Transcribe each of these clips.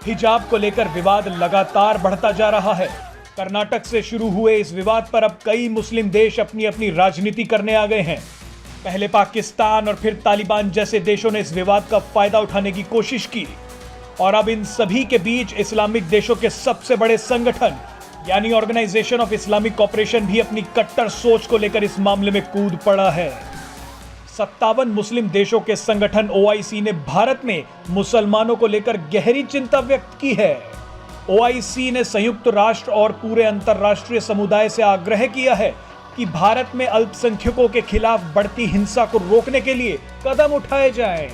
हिजाब को लेकर विवाद लगातार बढ़ता जा रहा है। कर्नाटक से शुरू हुए इस विवाद पर अब कई मुस्लिम देश अपनी अपनी राजनीति करने आ गए हैं। पहले पाकिस्तान और फिर तालिबान जैसे देशों ने इस विवाद का फायदा उठाने की कोशिश की और अब इन सभी के बीच इस्लामिक देशों के सबसे बड़े संगठन यानी ऑर्गेनाइजेशन ऑफ इस्लामिक कॉपरेशन भी अपनी कट्टर सोच को लेकर इस मामले में कूद पड़ा है। 57 मुस्लिम देशों के संगठन OIC ने भारत में मुसलमानों को लेकर गहरी चिंता व्यक्त की है। OIC ने संयुक्त राष्ट्र और पूरे अंतर्राष्ट्रीय समुदाय से आग्रह किया है कि भारत में अल्पसंख्यकों के खिलाफ बढ़ती हिंसा को रोकने के लिए कदम उठाए जाएं।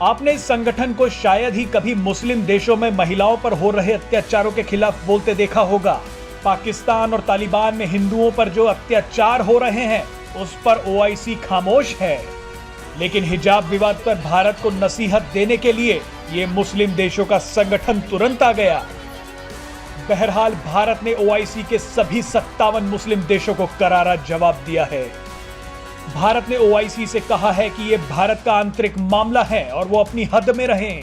आपने इस संगठन को शायद ही कभी मुस्लिम देशों में महिलाओं पर हो रहे अत्याचारों के खिलाफ बोलते देखा होगा। पाकिस्तान और तालिबान में हिंदुओं पर जो अत्याचार हो रहे हैं उस पर OIC खामोश है, लेकिन हिजाब विवाद पर भारत को नसीहत देने के लिए ये मुस्लिम देशों का संगठन तुरंत आ गया। बहरहाल भारत ने OIC के सभी 57 मुस्लिम देशों को करारा जवाब दिया है। भारत ने OIC से कहा है कि यह भारत का आंतरिक मामला है और वो अपनी हद में रहें।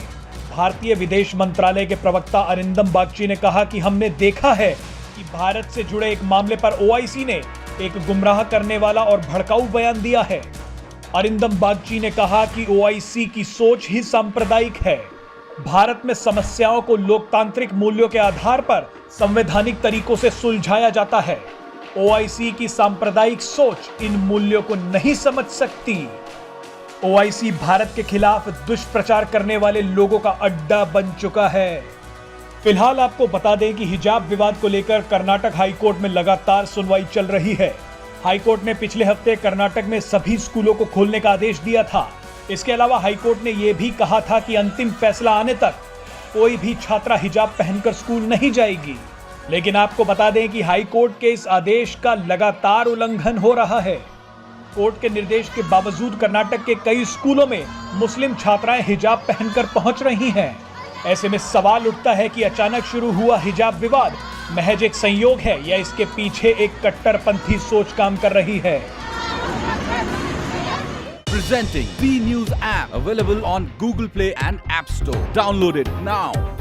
भारतीय विदेश मंत्रालय के प्रवक्ता अरिंदम बागची ने कहा कि हमने देखा है कि भारत से जुड़े एक मामले पर OIC ने एक गुमराह करने वाला और भड़काऊ बयान दिया है। अरिंदम बागची ने कहा कि OIC की सोच ही सांप्रदायिक है। भारत में समस्याओं को लोकतांत्रिक मूल्यों के आधार पर संवैधानिक तरीकों से सुलझाया जाता है। OIC की सांप्रदायिक सोच इन मूल्यों को नहीं समझ सकती। OIC भारत के खिलाफ दुष्प्रचार करने वाले लोगों का अड्डा बन चुका है। फिलहाल आपको बता दें कि हिजाब विवाद को लेकर कर्नाटक हाईकोर्ट में लगातार सुनवाई चल रही है। हाईकोर्ट ने पिछले हफ्ते कर्नाटक में सभी स्कूलों को खोलने का आदेश दिया था। इसके अलावा हाईकोर्ट ने यह भी कहा था कि अंतिम फैसला आने तक कोई भी छात्रा हिजाब पहनकर स्कूल नहीं जाएगी। लेकिन आपको बता दें कि हाईकोर्ट के इस आदेश का लगातार उल्लंघन हो रहा है। कोर्ट के निर्देश के बावजूद कर्नाटक के कई स्कूलों में मुस्लिम छात्राएं हिजाब पहनकर पहुंच रही हैं। ऐसे में सवाल उठता है कि अचानक शुरू हुआ हिजाब विवाद महज एक संयोग है या इसके पीछे एक कट्टरपंथी सोच काम कर रही है। Presenting B News app available on Google Play and App Store. Download it now.